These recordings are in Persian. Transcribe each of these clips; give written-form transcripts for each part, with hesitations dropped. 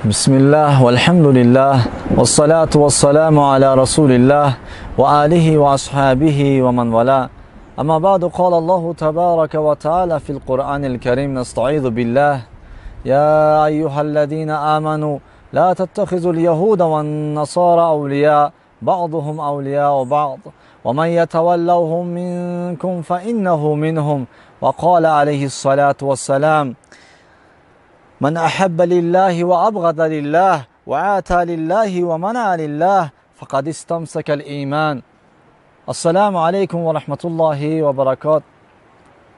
بسم الله والحمد لله والصلاة والسلام على رسول الله وآله وأصحابه ومن والاه. أما بعد، قال الله تبارك وتعالى في القرآن الكريم: نستعيذ بالله. يا أيها الذين آمنوا لا تتخذوا اليهود والنصارى أولياء بعضهم أولياء بعض ومن يتولوهم منكم فإنه منهم. وقال عليه الصلاة والسلام: من أحب لله وأبغض لله وآتى لله ومنع لله فقد استمسك الإيمان. السلام علیکم و رحمت الله و برکات.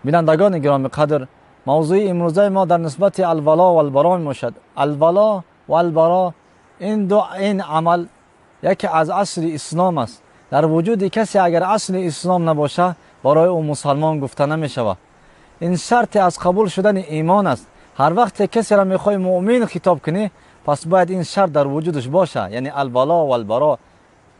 بینندگان گرامی قدر، موضوع امروزه ما در نسبت الولا و البرا میشد. الولا و البرا این عمل یکی از اصل اسلام است. در وجود کسی اگر اصل اسلام نباشه برای او مسلمان گفته نمیشود. این شرط از قبول شدن ایمان است. هر وقت کسی را میخوای مؤمن خطاب کنی، پس باید این شرط در وجودش باشه، یعنی الولا و البرا.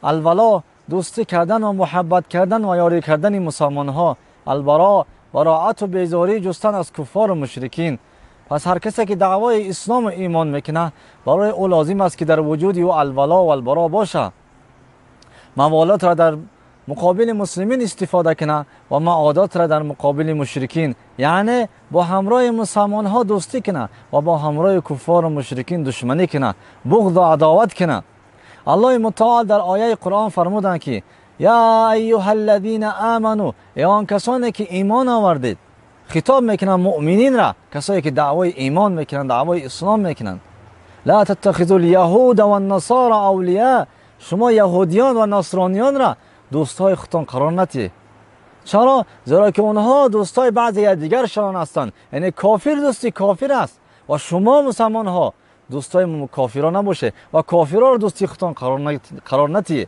الولا دوستی کردن و محبت کردن و یاری کردن مسلمان ها. البرا براعت و بیزاری جستن از کفار و مشرکین. پس هر کسی که دعوای اسلام و ایمان میکنه، برای او لازم است که در وجود او الولا و البرا باشه. موالات را در مقابل مسلمین استفاده کنه و معادات را در مقابل مشرکین، یعنی با همراه مسلمان ها دوستی کنه و با همراه کفار و مشرکین دشمنی کنه، بغض و عداوت کنه. الله متعال در آیه قرآن فرمودند که یا ایها الذین آمنو، ای آن کسانی که ایمان آوردید. خطاب میکنن مؤمنین را، کسایی که دعوای ایمان میکنن، دعوای اسلام میکنن. لا تتخذوا اليهود والنصارى اولیاء، شما یهودیان و نصرانیان را دوستای خودتان قرار ندید. چرا؟ زیرا که اونها دوستای بعضی دیگر شان هستند. یعنی کافر دوستی کافر است و شما مسلمان ها دوستای کافران نباشه و کافران را دوستی خودتان قرار ندید.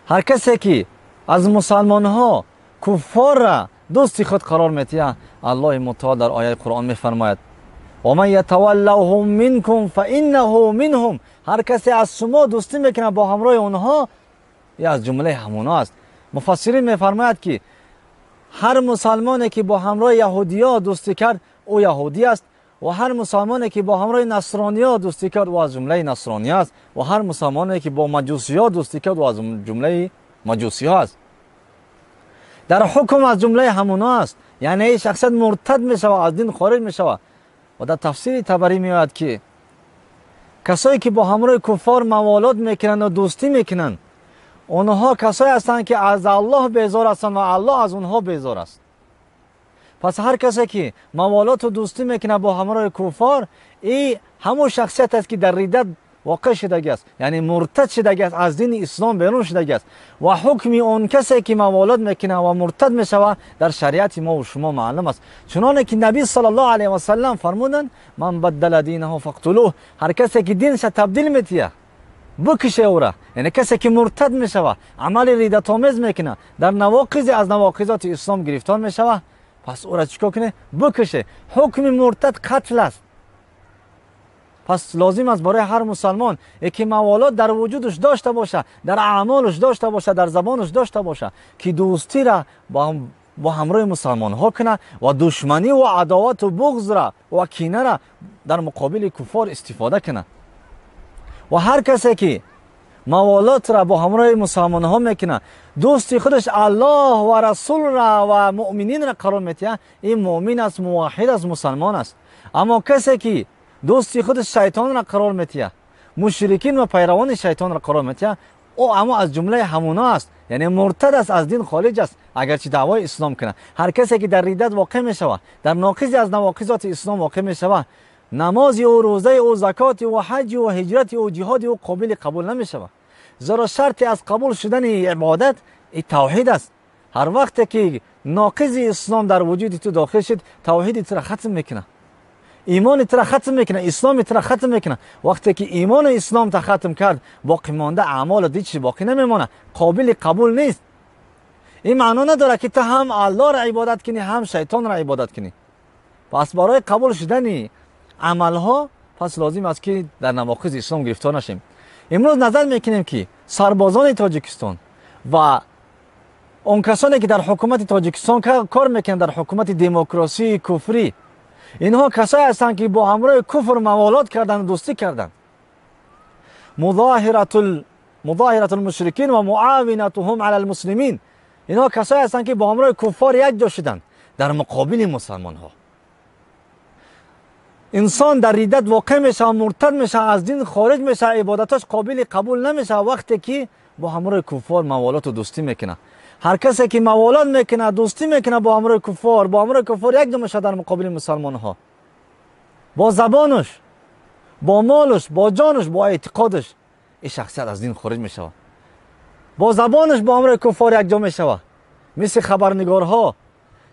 هر کسی که از مسلمان ها کفار را دوستی خود قرار میدهد، الله متعال در آیه قرآن میفرماید: و من یتولوهم منکم فانه منهم، هر کسی از شما دوستی میکنه با همراه اونها، یا از جمله همونا است. مفسرین میفرماید که هر مسلمانی که با همراه یهودی‌ها دوستی کرد او یهودی است و هر مسلمانی که با همراه نصرانی‌ها دوستی کرد او از جمله نصرانی است و هر مسلمانی که با مجوسی‌ها دوستی کرد او از جمله مجوسی‌ها است. در حکم از جمله همونا است، یعنی شخصیت مرتد میشود، از دین خارج میشود. و در تفسیر طبری میاد که کسایی که با همراه کفار موالات میکنن و دوستی میکنن، اونها کسایی هستند که از الله بیزار هستند و الله از اونها بیزار است. پس هر کسی که موالات و دوستی میکنه با همراه کفار، این همون شخصیت است که در ردت واقع شده است، یعنی مرتد شده است، از دین اسلام بیرون شده است. و حکم اون کسی که موالات میکنه و مرتد میشود در شریعت ما و شما معلوم است. چنانه که نبی صلی الله علیه و سلم فرمودند: من بدل دینه فاقتلوه، هر کسی که دینش تبدیل میتیه بکشه او را. یعنی کسی که مرتد میشود، عمل ردت آمیز میکنه، در نواقض از نواقضات اسلام گرفتار میشود، پس او را چیکار کنه؟ بکشه. حکم مرتد قتل است. پس لازم است برای هر مسلمان که موالات در وجودش داشته باشه، در اعمالش داشته باشه، در زبانش داشته باشه، که دوستی را با همراه مسلمان ها کنه و دشمنی و عداوت و بغض را و کینه را در مقابل کفار استفاده کنه. و هر کسی که موالات را با همراه مسلمان ها میکنه، دوستی خودش الله و رسول را و مؤمنین را قرار میده، این مؤمن است، موحد است، مسلمان است. اما کسی که دوستی خودش شیطان را قرار میده، مشرکین و پیروان شیطان را قرار میده، او اما از جمله همونا است، یعنی مرتد است، از دین خارج است اگرچه دعوای اسلام کنه. هر کسی که در ردت واقع میشود، در ناقضی از نواقضات اسلام واقع میشود، نماز او، روزه او، زکات او، حج او، هجرت او، جهاد او قابل قبول نمیشود. زیرا شرط از قبول شدن عبادت توحید است. هر وقت که ناقض اسلام در وجود تو داخل شد، توحید تو را ختم میکنه، ایمان تو را ختم میکنه، اسلام تو را ختم میکنه. وقتی که ایمان اسلام تا ختم کرد، باقی مانده اعمال دیگه چیزی باقی نمیمونه، قابل قبول نیست. این معنا نداره که تو هم الله را عبادت کنی هم شیطان را عبادت کنی. پس برای قبول شدن عملها پس لازم است که در نواقض اسلام گرفتار نشیم. امروز نظر میکنیم که سربازان تاجیکستان و اون کسانی که در حکومت تاجیکستان کار میکنن، در حکومت دموکراسی کفری، اینها کسایی هستند که با همراه کفر موالات کردند و دوستی کردند. مظاهرة المشرکین و معاونتهم علی المسلمین، اینها کسایی هستند که با همراه کفار یک جا شدند در مقابل مسلمان ها. انسان در ردت واقع میشه، مرتد میشه، از دین خارج میشه، عبادتاش قابل قبول نمیشه وقتی که با همراه کفار موالات و دوستی میکنه. هر کسی که موالات میکنه، دوستی میکنه با همراه کفار یک جا میشه در مقابل مسلمان ها. با زبانش، با مالش، با جانش، با اعتقادش این شخصیت از دین خارج میشه. با زبانش با همراه کفار یک جا میشه. مثل خبرنگارها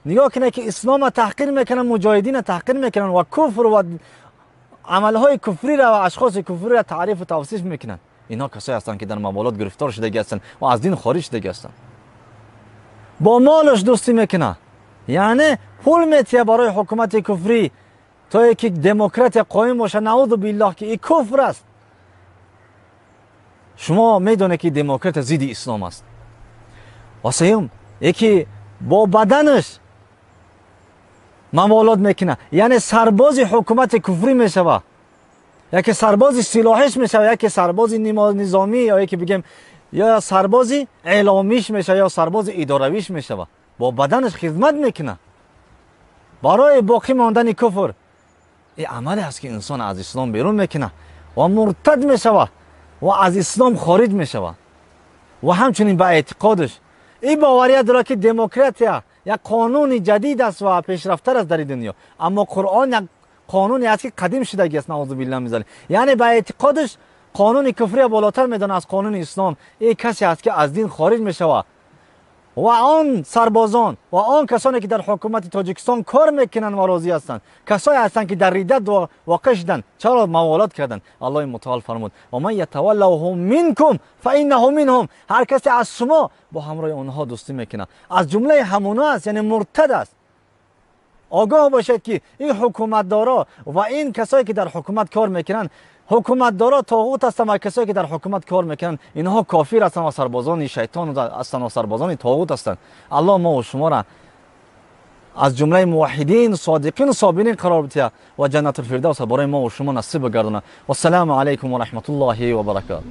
نگاه کنه که اسلام تحقیر میکنن، مجاهدین تحقیر میکنن و کفر و عملهای کفری را و اشخاص کفری را تعریف و توصیف میکنن. اینا کسایی هستند که در موالات گرفتار شده هستند و از دین خارج شده هستند. با مالش دوستی میکنه، یعنی پول میتیه برای حکومت کفری تا یک دموکرات قائم باشه. نعوذ بالله که این کفر است. شما میدونه که دموکرات ضد اسلام است. و سوم یکی با بدنش موالات میکنه، یعنی سرباز حکومت کفری میشوه، یکی سرباز سلاحش میشوه، یکی سرباز نظامی، یا یکی بگیم یا سرباز اعلامیش میشه یا سرباز ادارویش میشوه. با بدنش خدمت میکنه برای باقی ماندن کفر. این عملی است که انسان از اسلام بیرون میکنه و مرتد میشوه و از اسلام خارج میشوه. و همچنین به اعتقادش این باوریت داره که دموکراتیا یک قانون جدید است و پیشرفتر است در دنیا، اما قرآن یک قانونی است که قدیم شده است. نعوذ بالله من ذلک. یعنی به اعتقادش قانون کفری بالاتر میدونه از قانون اسلام. این کسی است که از دین خارج میشوه. و آن سربازان و آن کسانی که در حکومت تاجیکستان کار میکنن و راضی هستند، کسایی هستند که در ردت واقع شدند، چرا موالات کردند. الله متعال فرمود و من یتولهم منکم فانه منهم، هر کسی از شما با همراه اونها دوستی میکنه از جمله همونا است، یعنی مرتد است. آگاه باشید که این حکومت دارا و این کسایی که در حکومت کار میکنن، حکومت دارا طاغوت هستند و کسایی که در حکومت کار میکنن اینها کافر هستند و سربازان شیطان هستند و سربازان طاغوت هستند. الله ما و شما را از جمله موحدین صادقین صابرین قرار بده و جنت الفردوس برای ما و شما نصیب بگردونه. و السلام علیکم و رحمت الله و برکاته.